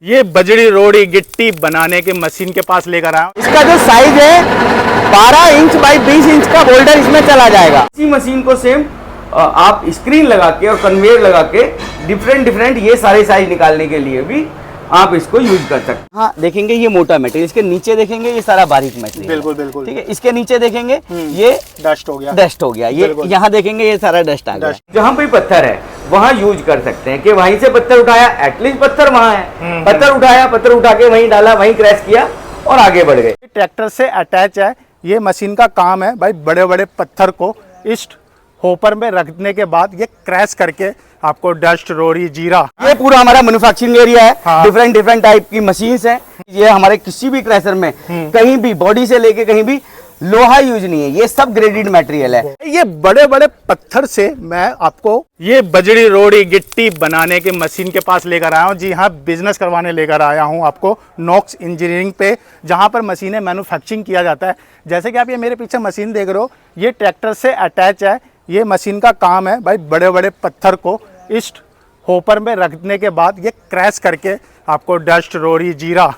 ये बजरी रोड़ी गिट्टी बनाने के मशीन के पास लेकर आया हूँ। इसका जो साइज है 12 इंच बाई 20 इंच का बोल्डर इसमें चला जाएगा। इसी मशीन को सेम आप स्क्रीन लगा के और कन्वेयर लगा के डिफरेंट ये सारे साइज निकालने के लिए भी आप इसको यूज कर सकते हैं। हाँ, देखेंगे ये मोटा मटेरियल, इसके नीचे देखेंगे ये सारा बारीक मटेरियल। बिल्कुल बिल्कुल ठीक है, इसके नीचे देखेंगे ये डस्ट हो गया ये यहाँ देखेंगे ये सारा डस्ट आ गया। जहाँ पे पत्थर है वहाँ यूज कर सकते हैं कि वहीं से पत्थर उठाया, एटलीस्ट पत्थर वहाँ है, पत्थर उठाया, पत्थर उठा के वहीं डाला, वहीं क्रैश किया और आगे बढ़ गए। ट्रैक्टर से अटैच है, ये मशीन का काम है भाई बड़े बड़े पत्थर को इस होपर में रखने के बाद ये क्रैश करके आपको डस्ट रोड़ी जीरा, ये पूरा हमारा मैन्युफैक्चरिंग एरिया है। हाँ। डिफरेंट टाइप की मशीन्स हैं। ये हमारे किसी भी क्रैशर में कहीं भी बॉडी से लेके कहीं भी लोहा यूज नहीं है, ये सब ग्रेडेड मटेरियल है। ये बड़े बड़े पत्थर से मैं आपको ये बजरी रोड़ी गिट्टी बनाने के मशीन के पास लेकर आया हूँ। जी हाँ, बिजनेस करवाने लेकर आया हूँ आपको नॉक्स इंजीनियरिंग पे, जहाँ पर मशीनें मैन्युफैक्चरिंग किया जाता है। जैसे कि आप ये मेरे पीछे मशीन देख रहे हो, ये ट्रैक्टर से अटैच है। ये मशीन का काम है भाई बड़े बड़े पत्थर को इस होपर में रखने के बाद ये क्रैश करके आपको डस्ट रोड़ी जीरा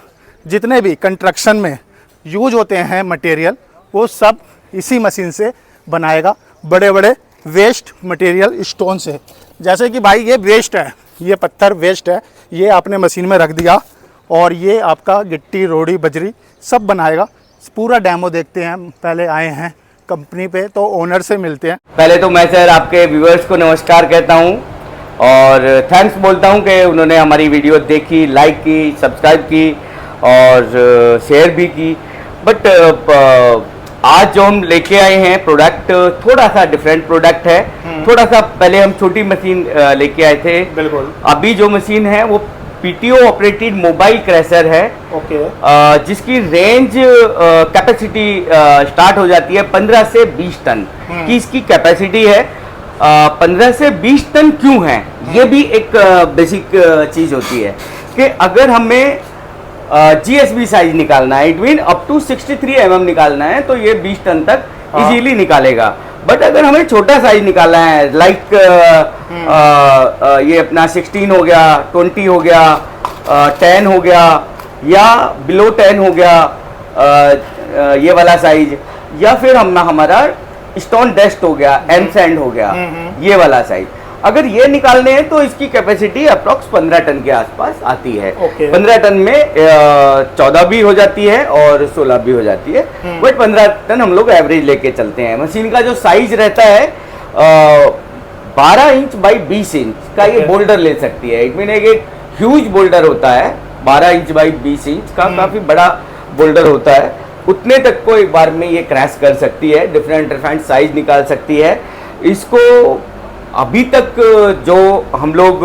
जितने भी कंस्ट्रक्शन में यूज होते हैं मटेरियल, वो सब इसी मशीन से बनाएगा। बड़े बड़े वेस्ट मटेरियल स्टोन से, जैसे कि भाई ये वेस्ट है, ये पत्थर वेस्ट है, ये आपने मशीन में रख दिया और ये आपका गिट्टी रोड़ी बजरी सब बनाएगा। पूरा डेमो देखते हैं। पहले आए हैं कंपनी पे तो ओनर से मिलते हैं। पहले तो मैं सर आपके व्यूअर्स को नमस्कार कहता हूँ और थैंक्स बोलता हूँ कि उन्होंने हमारी वीडियो देखी, लाइक की, सब्सक्राइब की और शेयर भी की। बट आज जो हम लेके आए हैं प्रोडक्ट थोड़ा सा डिफरेंट प्रोडक्ट है। थोड़ा सा पहले हम छोटी मशीन लेके आए थे। बिल्कुल। अभी जो मशीन है वो पीटीओ ऑपरेटेड मोबाइल क्रैशर है। ओके। जिसकी रेंज कैपेसिटी स्टार्ट हो जाती है 15 से 20 टन की इसकी कैपेसिटी है। 15 से 20 टन क्यों है, ये भी एक बेसिक चीज होती है कि अगर हमें जीएसबी साइज निकालना है, it mean up to 63 mm निकालना है, तो ये 20 टन तक इजीली निकालेगा। बट अगर हमें छोटा साइज निकालना है, लाइक ये अपना 16 हो गया, 20 हो गया, 10 हो गया या बिलो 10 हो गया, ये वाला साइज, या फिर हमारा स्टोन डस्ट हो गया, एम सैंड हो गया, ये वाला साइज, अगर ये निकालने हैं तो इसकी कैपेसिटी अप्रोक्स 15 टन के आसपास आती है। 15 टन में 14 भी हो जाती है और 16 भी हो जाती है, बट 15 टन हम लोग एवरेज लेके चलते हैं। मशीन का जो साइज रहता है 12 इंच बाई 20 इंच का ये बोल्डर ले सकती है। इट मीन एक ह्यूज बोल्डर होता है, 12 इंच बाई 20 इंच का काफी बड़ा बोल्डर होता है। उतने तक को एक बार में ये क्रैश कर सकती है, डिफरेंट साइज निकाल सकती है। इसको अभी तक जो हम लोग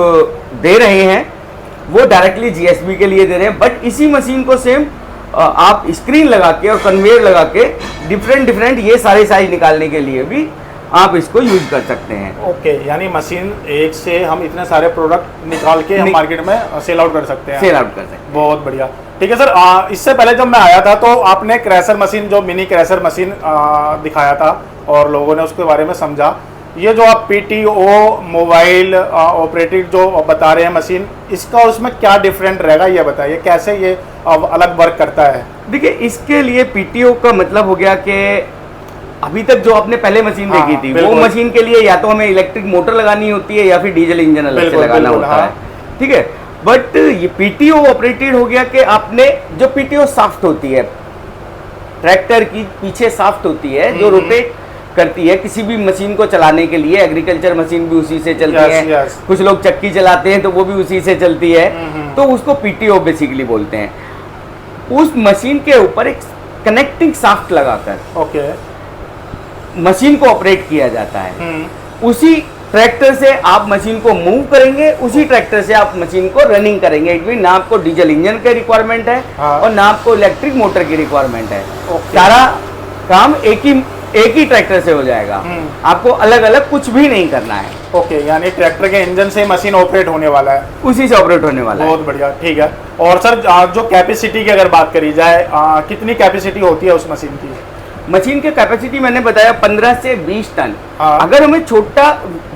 दे रहे हैं वो डायरेक्टली जीएसबी के लिए दे रहे हैं, बट इसी मशीन को सेम आप स्क्रीन लगा के और कन्वेयर लगा के डिफरेंट ये सारे साइज निकालने के लिए भी आप इसको यूज कर सकते हैं। ओके, यानी मशीन एक से हम इतने सारे प्रोडक्ट निकाल के हम मार्केट में सेल आउट कर सकते हैं। सेल आउट कर सकते हैं। बहुत बढ़िया। ठीक है सर, इससे पहले जब मैं आया था तो आपने क्रैशर मशीन, जो मिनी क्रैशर मशीन दिखाया था और लोगों ने उसके बारे में समझा। ये जो आप पीटीओ मोबाइल ऑपरेटेड जो बता रहे हैं मशीन, इसका उसमें क्या डिफरेंट रहेगा, ये बताइए कैसे ये अलग वर्क करता है। देखिए, इसके लिए पीटीओ का मतलब हो गया कि अभी तक जो आपने पहले मशीन देखी थी वो मशीन के लिए या तो हमें इलेक्ट्रिक मोटर लगानी होती है या फिर डीजल इंजन अलग से लगाना होता है। ठीक है, बट ये पीटीओ ऑपरेटेड हो गया कि आपने जो पीटीओ साफ्ट होती है, ट्रैक्टर की पीछे साफ्ट होती है जो रोटेट करती है किसी भी मशीन को चलाने के लिए। एग्रीकल्चर मशीन भी उसी से चलती है। कुछ लोग चक्की चलाते हैं तो वो भी उसी से चलती है, तो उसको पीटीओ बेसिकली बोलते हैं। उस मशीन के ऊपर एक कनेक्टिंग शाफ्ट लगाकर मशीन को ऑपरेट किया जाता है। उसी ट्रैक्टर से आप मशीन को मूव करेंगे, उसी ट्रैक्टर से आप मशीन को रनिंग करेंगे। इट मीन ना आपको डीजल इंजन की रिक्वायरमेंट है और ना आपको इलेक्ट्रिक मोटर की रिक्वायरमेंट है। सारा काम एक ही ट्रैक्टर से हो जाएगा, आपको अलग अलग कुछ भी नहीं करना है। ओके, यानी ट्रैक्टर के इंजन से मशीन ऑपरेट होने वाला है, उसी से ऑपरेट होने वाला है। बहुत बढ़िया। ठीक है, और सर जो कैपेसिटी की अगर बात करी जाए, कितनी कैपेसिटी होती है उस मशीन की? मशीन की कैपेसिटी मैंने बताया 15 से 20 टन। हाँ। अगर हमें छोटा,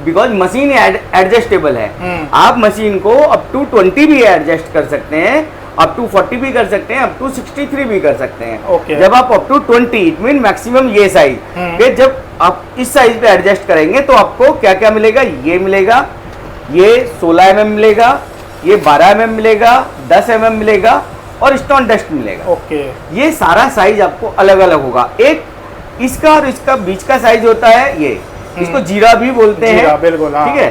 बिकॉज मशीन एडजस्टेबल है, आप मशीन को अप टू 20 भी एडजस्ट कर सकते हैं, अप टू 40 भी कर सकते हैं, अप टू 63 भी कर सकते हैं। Okay. जब आप up to 20, it mean maximum ये साइज के, जब आप इस साइज पे एडजस्ट करेंगे तो आपको क्या क्या मिलेगा, ये मिलेगा, ये 16 mm मिलेगा, ये 12 mm मिलेगा, 10 mm मिलेगा और स्टोन डस्ट मिलेगा। ओके। ये सारा साइज आपको अलग अलग होगा। एक इसका और इसका बीच का साइज होता है, ये इसको जीरा भी बोलते जीरा, हैं, बिल्कुल, हाँ। ठीक है।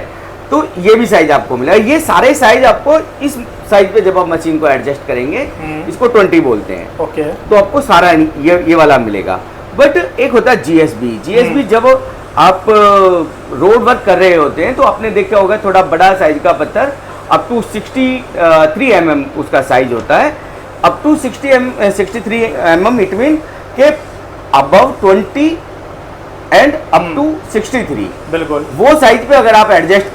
तो ये भी साइज आपको मिलेगा। ये सारे साइज आपको इस साइज पे जब आप मशीन को एडजस्ट करेंगे, इसको 20 बोलते हैं, ओके। तो आपको सारा ये वाला मिलेगा। बट एक होता है जीएसबी। जब आप रोड वर्क कर रहे होते हैं तो आपने देखा होगा थोड़ा बड़ा साइज का पत्थर, अप टू 63 mm उसका साइज होता है। Up to 63 mm it mean के अबव 20 एंड अप टू 63, बिल्कुल। वो साइज पे अगर आप एडजस्ट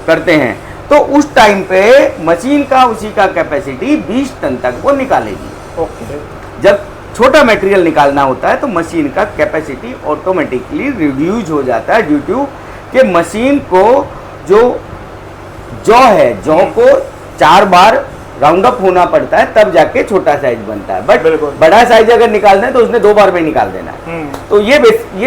करते हैं तो उस टाइम पे मशीन का उसी का कैपेसिटी 20 टन तक वो निकालेगी। ओके। जब छोटा मटेरियल निकालना होता है तो मशीन का कैपेसिटी ऑटोमेटिकली रिड्यूस हो जाता है, ड्यू टू कि मशीन को जो जॉ को 4 बार राउंड अप होना पड़ता है, तब जाके छोटा साइज बनता है। बट बिल्कुल। बड़ा साइज अगर निकालना है तो उसने 2 बार में निकाल देना है। तो ये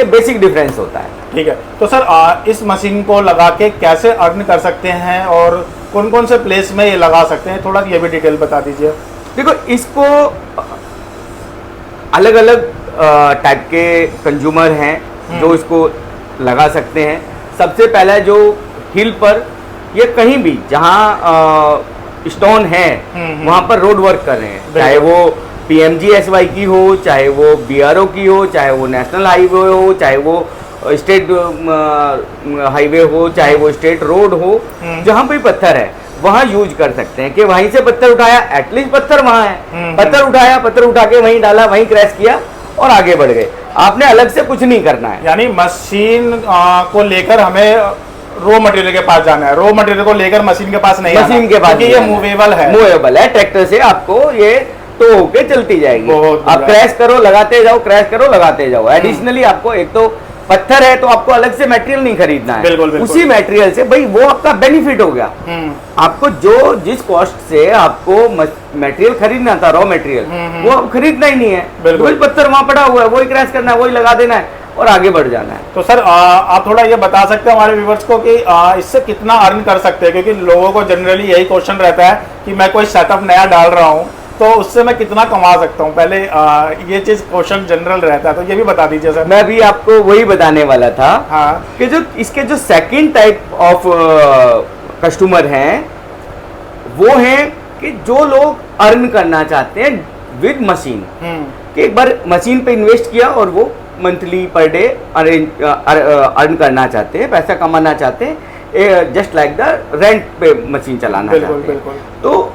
बेसिक डिफरेंस होता है। ठीक है। तो सर इस मशीन को लगा के कैसे अर्न कर सकते हैं और कौन कौन से प्लेस में ये लगा सकते हैं, थोड़ा ये भी डिटेल बता दीजिए। देखो, इसको अलग अलग टाइप के कंज्यूमर हैं जो इसको लगा सकते हैं। सबसे पहला जो हिल पर या कहीं भी जहाँ स्टोन है वहाँ पर रोड वर्क कर रहे हैं, चाहे वो PMGSY की हो, चाहे वो BRO की हो, चाहे वो नेशनल हाईवे हो, चाहे वो स्टेट हाईवे हो, चाहे वो स्टेट रोड हो, जहाँ पे पत्थर है वहाँ यूज कर सकते हैं कि वहीं से पत्थर उठाया, एटलीस्ट पत्थर वहाँ है, पत्थर उठाया, पत्थर उठा के वहीं डाला, वहीं क्रैश किया और आगे बढ़ गए। आपने अलग से कुछ नहीं करना है। यानी मशीन को लेकर हमें रॉ मटेरियल के पास जाना है, रॉ मटेरियल को लेकर मशीन के पास नहीं आना, मशीन के पास क्योंकि ये मूवेबल है, ट्रैक्टर से आपको ये तो होके चलती जाएगी। बहुत आप क्रैश करो लगाते जाओ, क्रैश करो लगाते जाओ। एडिशनली आपको एक तो पत्थर है तो आपको अलग से मटेरियल नहीं खरीदना है, बिल्कुल, बिल्कुल। उसी मटेरियल से भाई वो आपका बेनिफिट हो गया। आपको जिस कॉस्ट से आपको मटेरियल खरीदना था, रॉ मटेरियल, वो अब खरीदना ही नहीं है। वही पत्थर वहां पड़ा हुआ है, वही क्रैश करना है, वही लगा देना है और आगे बढ़ जाना है। तो सर आप थोड़ा ये बता सकते हैं हमारे व्यूवर्स को कि इससे कितना अर्न कर सकते हैं, क्योंकि लोगों को जनरली यही क्वेश्चन रहता है कि मैं कोई सेटअप नया डाल रहा हूँ तो उससे मैं कितना कमा सकता हूँ। पहले ये चीज क्वेश्चन जनरल रहता है, तो ये भी बता दीजिए सर। मैं भी आपको वही बताने वाला था। हाँ। कि जो इसके जो सेकंड टाइप ऑफ कस्टमर हैं वो हैं कि जो लोग अर्न करना चाहते हैं विद मशीन, कि एक बार मशीन पे इन्वेस्ट किया और वो मंथली पर डे अर्न करना चाहते हैं, पैसा कमाना चाहते हैं, जस्ट लाइक द रेंट पे मशीन चलाना चाहते हैं। तो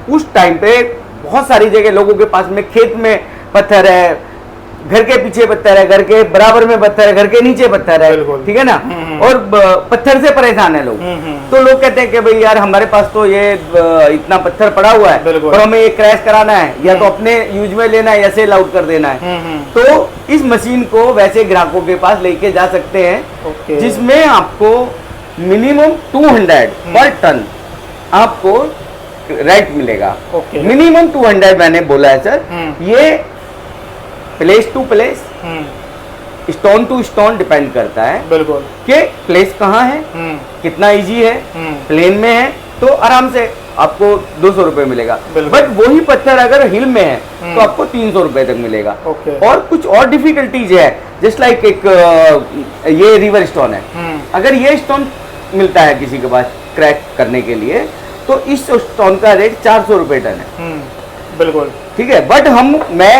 उस टाइम पे बहुत सारी जगह लोगों के पास में खेत में पत्थर है, घर के पीछे पत्थर है, घर के बराबर में पत्थर है, घर के नीचे पत्थर है, ठीक है ना, और पत्थर से परेशान है लोग। तो लोग कहते हैं कि भाई यार हमारे पास तो ये इतना पत्थर पड़ा हुआ है और हमें ये क्रैश कराना है, या तो अपने यूज में लेना है या सेल आउट कर देना है। तो इस मशीन को वैसे ग्राहकों के पास लेके जा सकते हैं जिसमें आपको मिनिमम 200 पर टन आपको रेंट मिलेगा। मिनिमम 200 मैंने बोला है सर। ये place to place, stone to stone depend करता है, बिल्कुल, कि प्लेस कहाँ है, कितना इजी है, प्लेन में है तो आराम से आपको 200 रुपए मिलेगा। बट वही पत्थर अगर हिल में है तो आपको 300 रुपए तक मिलेगा। और कुछ और डिफिकल्टीज है, जस्ट लाइक एक ये रिवर स्टोन है, अगर ये स्टोन मिलता है किसी के पास क्रैक करने के लिए तो इस स्टोन का रेट 400 रुपए टन है। बिल्कुल ठीक है। बट मैं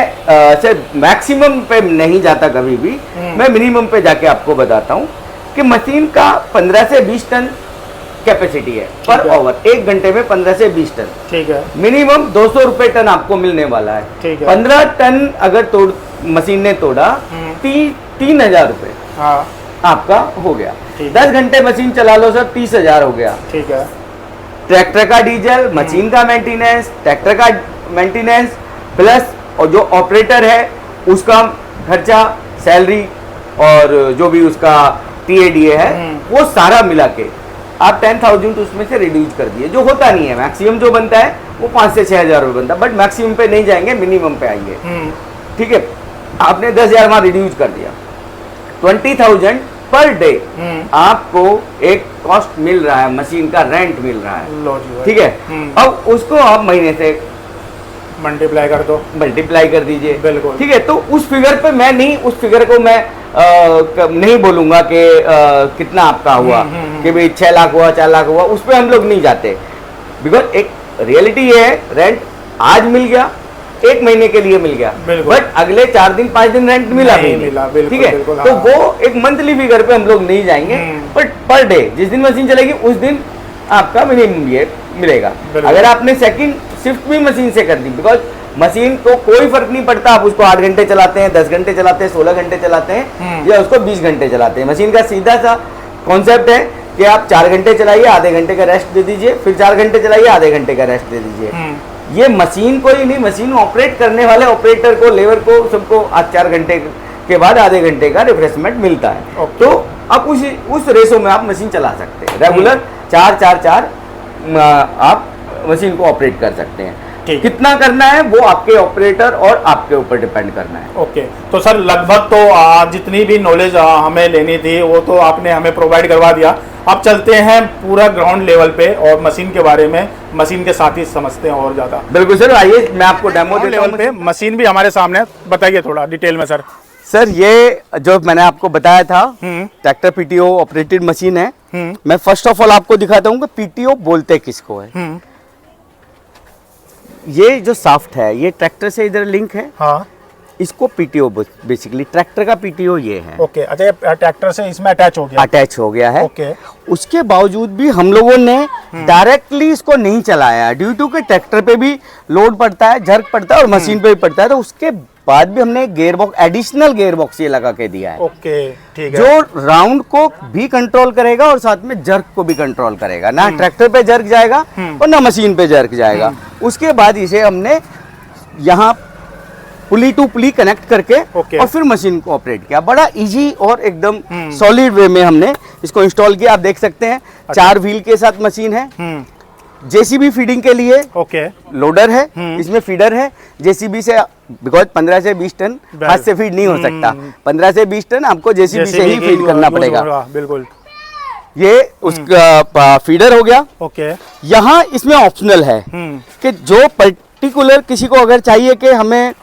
मैक्सिमम पे नहीं जाता कभी भी, मैं मिनिमम पे जाके आपको बताता हूँ कि मशीन का 15 से 20 टन कैपेसिटी है पर ओवर, 1 घंटे में 15 से 20 टन। ठीक है। मिनिमम 200 रुपए टन आपको मिलने वाला है। ठीक है। 15 टन अगर मशीन ने तोड़ा 3,000 रुपए आपका हो गया। 10 घंटे मशीन चला लो सर, 30,000 हो गया। ठीक है। ट्रैक्टर का डीजल, मशीन का मेंटेनेंस, ट्रैक्टर का मेंटेनेंस प्लस और जो ऑपरेटर है उसका खर्चा, सैलरी और जो भी उसका TADA है वो सारा मिला के आप 10,000 उसमें से रिड्यूस कर दिए, जो होता नहीं है। मैक्सिमम जो बनता है वो 5 से 6,000 रुपये बनता है, बट मैक्सिमम पे नहीं जाएंगे, मिनिमम पे आएंगे। ठीक है, आपने 10,000 वहां रिड्यूस कर दिया, 20,000 पर डे आपको एक कॉस्ट मिल रहा है, मशीन का रेंट मिल रहा है। ठीक है, अब उसको आप महीने से मल्टीप्लाई कर दो, मल्टीप्लाई कर दीजिए। बिल्कुल। ठीक है, तो उस फिगर पे मैं नहीं, उस फिगर को मैं नहीं बोलूंगा कि कितना आपका हुआ, कि भाई 6 लाख हुआ, 4 लाख हुआ, उस पे हम लोग नहीं जाते। बिकॉज एक रियलिटी ये है, रेंट आज मिल गया, 1 महीने के लिए मिल गया, बट अगले 4 दिन 5 दिन रेंट मिला भी नहीं। ठीक है, तो वो एक मंथली फिगर पे हम लोग नहीं जाएंगे, बट पर डे जिस दिन मशीन चलेगी उस दिन आपका मिनिमम ये मिलेगा। अगर आपने सेकंड शिफ्ट भी मशीन से कर दी, बिकॉज मशीन को कोई फर्क नहीं पड़ता आप उसको 8 घंटे चलाते हैं, 10 घंटे चलाते हैं, 16 घंटे चलाते हैं, या उसको 20 घंटे चलाते हैं। मशीन का सीधा सा कॉन्सेप्ट है कि आप 4 घंटे चलाइए, आधे घंटे का रेस्ट दे दीजिए, फिर 4 घंटे चलाइए, आधे घंटे का रेस्ट दे दीजिए। ये मशीन को ही नहीं, मशीन ऑपरेट करने वाले ऑपरेटर को, लेबर को, सबको 4 घंटे के बाद आधे घंटे का रिफ्रेशमेंट मिलता है। तो आप उस रेशो में आप मशीन चला सकते हैं, रेगुलर 4-4-4 आप मशीन को ऑपरेट कर सकते हैं। कितना करना है वो आपके ऑपरेटर और आपके ऊपर डिपेंड करना है। ओके, तो सर लगभग तो जितनी भी नॉलेज हमें लेनी थी वो तो आपने हमें प्रोवाइड करवा दिया। अब चलते हैं पूरा ग्राउंड लेवल पे और मशीन के बारे में, मशीन के साथ ही समझते हैं और ज़्यादा। बिल्कुल सर, आइए मैं आपको डेमो लेवल पे मशीन भी हमारे सामने, बताइए थोड़ा डिटेल में सर। सर ये जो मैंने आपको बताया था ट्रैक्टर PTO ऑपरेटेड मशीन है। मैं फर्स्ट ऑफ ऑल आपको दिखाता हूँ कि PTO बोलते किसको है। ये जो शाफ्ट है ये ट्रैक्टर से इधर लिंक है। हाँ। इसको PTO बेसिकली, ट्रैक्टर का PTO ये है। ओके, अच्छा ट्रैक्टर से इसमें अटैच हो गया, अटैच हो गया है। ओके। उसके बावजूद भी हम लोगों ने डायरेक्टली इसको नहीं चलाया, ड्यू टू के ट्रैक्टर पे भी लोड पड़ता है, जर्क पड़ता है और मशीन पे भी पड़ता है, तो उसके बाद भी हमने gear box, additional gear box ये लगा के दिया है। ओके, ठीक है। जो राउंड को भी कंट्रोल करेगा और साथ में जर्क को भी कंट्रोल करेगा, ना ट्रैक्टर पे जर्क जाएगा और ना मशीन पे जर्क जाएगा। उसके बाद इसे हमने यहाँ पुली टू पुली कनेक्ट करके और फिर मशीन को ऑपरेट किया। बड़ा इजी और एकदम सॉलिड वे में हमने इसको इंस्टॉल किया। आप देख सकते हैं 4 व्हील के साथ मशीन है, JCB फीडिंग के लिए लोडर है, इसमें फीडर है। JCB से बिकॉज 15 से 20 टन हाथ से फीड नहीं हो सकता, 15 से 20 टन आपको JCB से ही फीड करना पड़ेगा। बिल्कुल, ये उसका फीडर हो गया। ओके। यहाँ इसमें ऑप्शनल है कि जो पर्टिकुलर किसी को अगर चाहिए कि हमें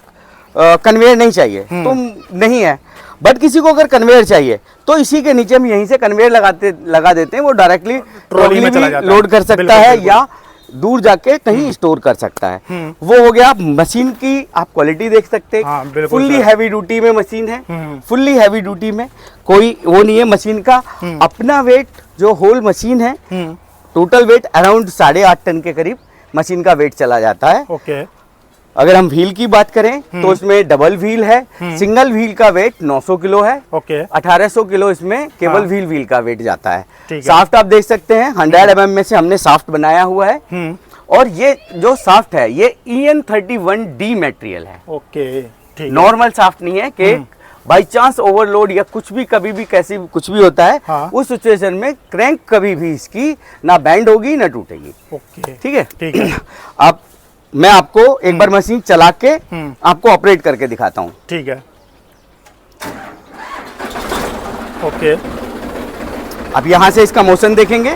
कन्वेयर नहीं चाहिए तो नहीं है, बट किसी को अगर कन्वेयर चाहिए तो इसी के नीचे हम यहीं से कन्वेयर लगा देते हैं, वो डायरेक्टली ट्रॉली में लोड कर सकता है या दूर जाके कहीं स्टोर कर सकता है। वो हो गया। मशीन की आप क्वालिटी देख सकते हैं, फुल्ली हैवी ड्यूटी में मशीन है, फुल्ली हैवी ड्यूटी में कोई वो नहीं है। मशीन का अपना वेट, जो होल मशीन है, टोटल वेट अराउंड 8.5 टन के करीब मशीन का वेट चला जाता है। ओके। अगर हम व्हील की बात करें तो इसमें डबल व्हील है, सिंगल व्हील का वेट 900 किलो है। ओके। 1800 किलो इसमें केवल व्हील का वेट जाता है। शाफ्ट आप देख सकते हैं 100 mm में से हमने शाफ्ट बनाया हुआ है, और ये जो शाफ्ट है ये EN31D मटेरियल है। ओके, ठीक। नॉर्मल शाफ्ट नहीं है कि बाई चांस ओवरलोड या कुछ भी कभी भी कैसी कुछ भी होता है। हाँ। उस सिचुएशन में क्रैंक कभी भी इसकी ना बैंड होगी ना टूटेगी। ओके, ठीक है, ठीक है। आप मैं आपको एक बार मशीन चला के आपको ऑपरेट करके दिखाता हूँ। ठीक है। ओके। अब यहाँ से इसका मोशन देखेंगे।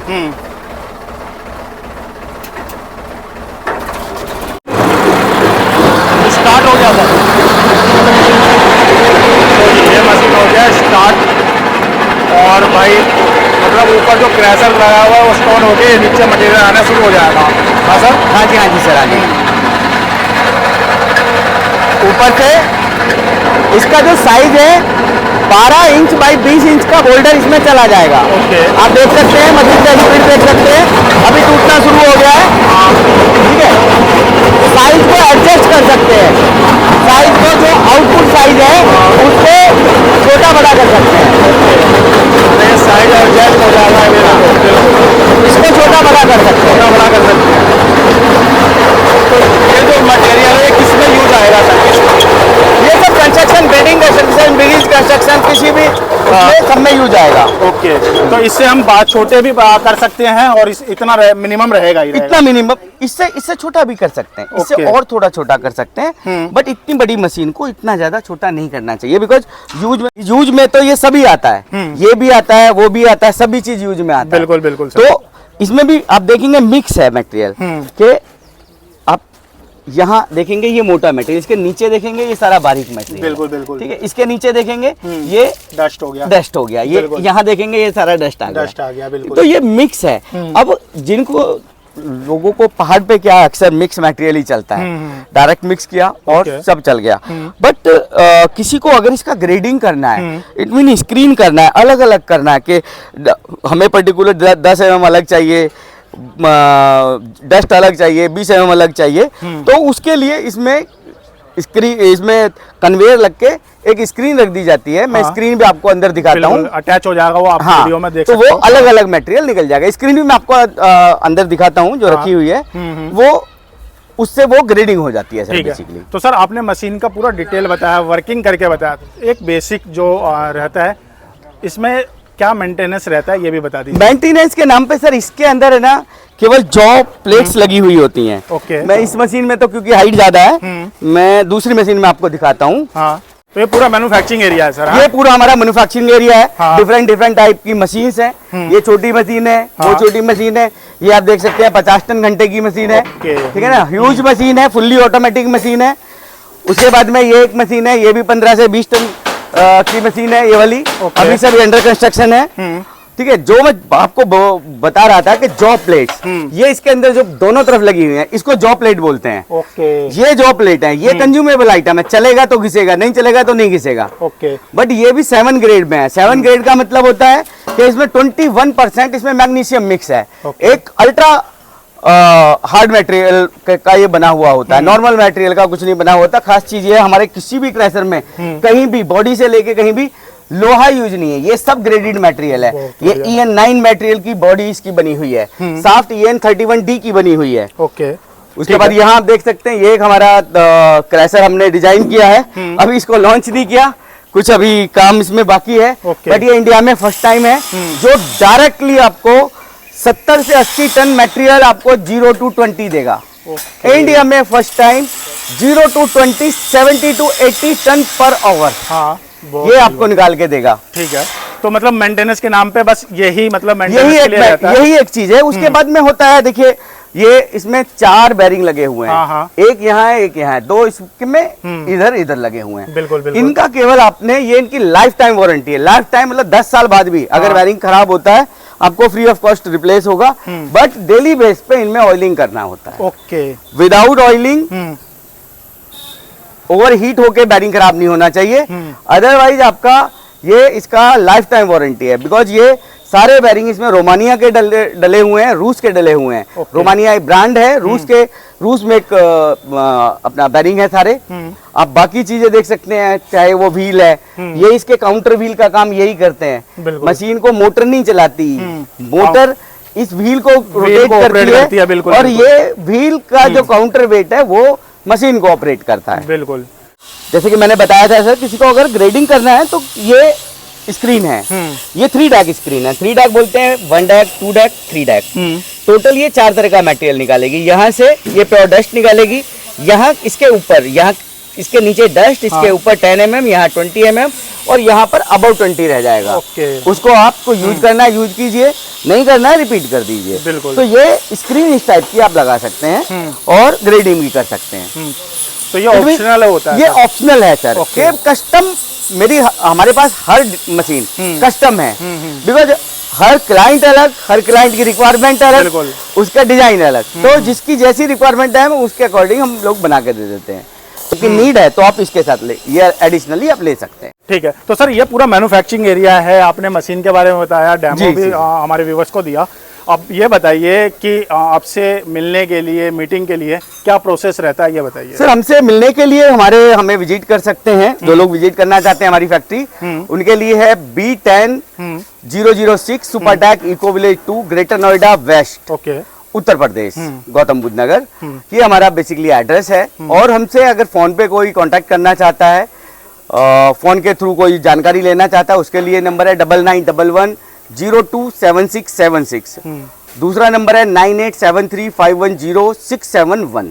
स्टार्ट हो गया था, तो ये मशीन हो गया स्टार्ट, और भाई मतलब ऊपर जो क्रैशर लगा हुआ है वो स्टोन हो के नीचे मटेरियल आना शुरू हो जाएगा। हाँ सर? हाँ जी सर, हाँ जी। ऊपर से इसका जो साइज है 12 इंच बाई 20 इंच का बोल्डर इसमें चला जाएगा। ओके। आप देख सकते हैं मशीन का स्पीड देख सकते हैं, अभी टूटना शुरू हो गया है। ठीक है, साइज को एडजस्ट कर सकते हैं, साइज को जो आउटपुट साइज है उससे छोटा बड़ा कर सकते हैं। साइज एडजस्ट हो जाएगा, इसको छोटा बड़ा कर सकते हैं, तो ये जो मटेरियल है किसमें यूज आएगा सर? ये सब कंस्ट्रक्शन बेडिंग का ओके, तो इससे हम बात छोटे भी कर सकते हैं और इतना मिनिमम रहेगा ही रहेगा। इतना मिनिमम, इससे छोटा भी कर सकते हैं, इससे Okay. और थोड़ा छोटा कर सकते हैं, बट इतनी बड़ी मशीन को इतना ज्यादा छोटा नहीं करना चाहिए, बिकॉज यूज में तो ये सभी आता है, ये भी आता है, वो भी आता है, सभी चीज यूज में आता है। बिल्कुल बिल्कुल सर। तो इसमें भी आप देखेंगे मिक्स है मटेरियल के, आप यहाँ देखेंगे ये मोटा मटेरियल, इसके नीचे देखेंगे ये सारा बारीक मटेरियल। बिल्कुल बिल्कुल ठीक है, इसके नीचे देखेंगे ये डस्ट हो गया, डस्ट हो गया, ये यहाँ देखेंगे ये सारा डस्ट आ गया। बिल्कुल। तो ये मिक्स है। अब जिनको लोगों को पहाड़ पे क्या अक्सर मिक्स मटेरियल ही चलता है, डायरेक्ट मिक्स किया और Okay. सब चल गया, बट किसी को अगर इसका ग्रेडिंग करना है, इट मीन स्क्रीन करना है, अलग अलग करना है कि हमें पर्टिकुलर 10 mm अलग चाहिए, डस्ट अलग चाहिए, 20 mm अलग चाहिए, तो उसके लिए इसमें कन्वेयर लग के एक स्क्रीन रख दी जाती है। मैं स्क्रीन भी आपको अंदर दिखाता हूँ, अटैच हो जाएगा वो, आप वीडियो में देख तो सकते वो हो। अलग अलग मटेरियल निकल जाएगा। स्क्रीन भी मैं आपको अंदर दिखाता हूँ जो रखी हुई है, वो उससे वो ग्रेडिंग हो जाती है सर, ठीक है। बेसिकली। तो सर आपने मशीन का पूरा डिटेल बताया, वर्किंग करके बताया, एक बेसिक जो रहता है इसमें क्या मेंटेनेंस रहता है ये भी बता दीजिए। मेंटेनेंस के नाम पे सर इसके अंदर है ना केवल जॉ प्लेट्स लगी हुई होती हैं। ओके। मैं इस मशीन में तो क्योंकि हाइट ज्यादा है, मैं दूसरी मशीन में आपको दिखाता हूँ। हाँ, तो ये पूरा मैन्युफैक्चरिंग एरिया है सर। ये पूरा हमारा मैन्युफैक्चरिंग एरिया है। हाँ। डिफरेंट टाइप की मशीन्स हैं। ये छोटी मशीन है, वो छोटी मशीन है, ये आप देख सकते हैं 50 टन घंटे की मशीन है। ठीक है ना, ह्यूज मशीन है, फुल्ली ऑटोमेटिक मशीन है। उसके बाद में ये एक मशीन है, ये भी 15 से 20 टन की मशीन है, ये वाली। अभी सब अंडर कंस्ट्रक्शन है। ठीक है, जो मैं आपको बता रहा था कि जॉ प्लेट्स, ये इसके अंदर जो दोनों तरफ लगी हुई है, इसको जॉ प्लेट बोलते हैं। ओके। ये जॉ प्लेट है, ये कंज्यूमेबल आइटम है, चलेगा तो घिसेगा, नहीं चलेगा तो नहीं घिसेगा। ओके। बट ये भी 7 ग्रेड में है। 7 ग्रेड का मतलब होता है कि इसमें 21% इसमें मैग्नीशियम मिक्स है। एक अल्ट्रा हार्ड मटेरियल का ये बना हुआ होता है, नॉर्मल मटेरियल का कुछ नहीं बना हुआ होता। खास चीज ये है, हमारे किसी भी क्रैशर में कहीं भी बॉडी से लेके कहीं भी लोहा यूज नहीं है, ये सब ग्रेडेड मटेरियल है। ये EN9 मटेरियल की बॉडी इसकी बनी हुई है, साफ्ट EN31D की बनी हुई है। ओके। उसके बाद यहाँ आप देख सकते हैं, ये एक हमारा क्रैशर हमने डिजाइन किया है, अभी इसको लॉन्च नहीं किया, कुछ अभी काम इसमें बाकी है। बट ये इंडिया में फर्स्ट टाइम है जो डायरेक्टली आपको 70 से 80 टन मटेरियल आपको 0 to 20 देगा। इंडिया में first time 0 to 20 70 to 80 ton पर आवर। हाँ, ये आपको निकाल के देगा। ठीक है, तो मतलब मेंटेनेंस के नाम पे बस यही मतलब मेंटेनेंस के लिए रहता है। यही एक चीज है। उसके बाद में होता है, देखिए ये इसमें 4 बेरिंग लगे हुए हैं। हाँ। एक यहाँ है, एक यहाँ है, 2 इसमें इधर लगे हुए हैं। बिल्कुल बिल्कुल। इनका केवल आपने, ये इनकी लाइफ टाइम वारंटी है। लाइफ टाइम मतलब 10 साल बाद भी अगर बेरिंग खराब होता है आपको फ्री ऑफ कॉस्ट रिप्लेस होगा, बट डेली बेस पे इनमें ऑयलिंग करना होता है। Okay. Without oiling over heat होके बेरिंग खराब नहीं होना चाहिए, अदरवाइज आपका ये इसका लाइफ टाइम वारंटी है। बिकॉज ये सारे बेरिंग इसमें रोमानिया के डले हुए हैं, रूस के डले हुए हैं। रोमानिया एक ब्रांड है, रूस में एक अपना बेरिंग है सारे। आप बाकी चीजें देख सकते हैं, चाहे वो व्हील है, ये इसके काउंटर व्हील का काम यही करते हैं। मशीन को मोटर नहीं चलाती, मोटर इस व्हील को रोटेट करती है। बिल्कुल, और ये व्हील का जो काउंटर वेट है वो मशीन को ऑपरेट करता है। बिल्कुल। जैसे कि मैंने बताया था सर, किसी को अगर ग्रेडिंग करना है तो ये स्क्रीन है, ये 3 डैक स्क्रीन है। 3 डैक बोलते हैं, 1 डैक, 2 डैक, 3 डैक। टोटल ये 4 तरह का मटेरियल निकालेगी। यहाँ से ये प्योर डस्ट निकालेगी, यहाँ इसके ऊपर, यहाँ इसके नीचे डस्ट, इसके ऊपर 10 mm, यहाँ 20 mm और यहाँ पर अबाउट 20 रह जाएगा। उसको आपको यूज करना है यूज कीजिए, नहीं करना है रिपीट कर दीजिए। बिल्कुल। तो ये स्क्रीन इस टाइप की आप लगा सकते हैं और ग्रेडिंग भी कर सकते हैं। तो ये ऑप्शनल होता है? ये ऑप्शनल है सर। कस्टम हमारे पास हर मशीन कस्टम है, बिकॉज हर क्लाइंट अलग, हर क्लाइंट की रिक्वायरमेंट अलग, उसका डिजाइन अलग। तो जिसकी जैसी रिक्वायरमेंट है उसके अकॉर्डिंग हम लोग बना के दे देते हैं। क्योंकि नीड है तो आप इसके साथ ये एडिशनली आप ले सकते हैं। ठीक है, तो सर ये पूरा मैन्युफैक्चरिंग एरिया है, आपने मशीन के बारे में बताया, डेमो भी हमारे व्यूअर्स को दिया। अब ये बताइए कि आपसे मिलने के लिए, मीटिंग के लिए क्या प्रोसेस रहता है, ये बताइए। सर हमसे मिलने के लिए हमें विजिट कर सकते हैं। जो लोग विजिट करना चाहते हैं हमारी फैक्ट्री, उनके लिए है B10-006 Supertech Eco Village 2 Greater Noida west, okay, Uttar Pradesh, Gautam Buddh Nagar. ये हमारा बेसिकली एड्रेस है। और हमसे अगर फोन पे कोई कांटेक्ट करना चाहता है, फोन के थ्रू कोई जानकारी लेना चाहता है, उसके लिए नंबर है 9911 027676। दूसरा नंबर है 9873510671।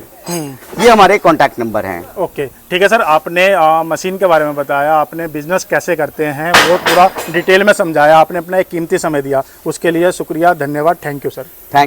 ये हमारे कॉन्टैक्ट नंबर हैं। ओके ठीक है सर, आपने मशीन के बारे में बताया, आपने बिजनेस कैसे करते हैं वो पूरा डिटेल में समझाया, आपने अपना एक कीमती समय दिया, उसके लिए शुक्रिया, धन्यवाद, थैंक यू सर। थैंक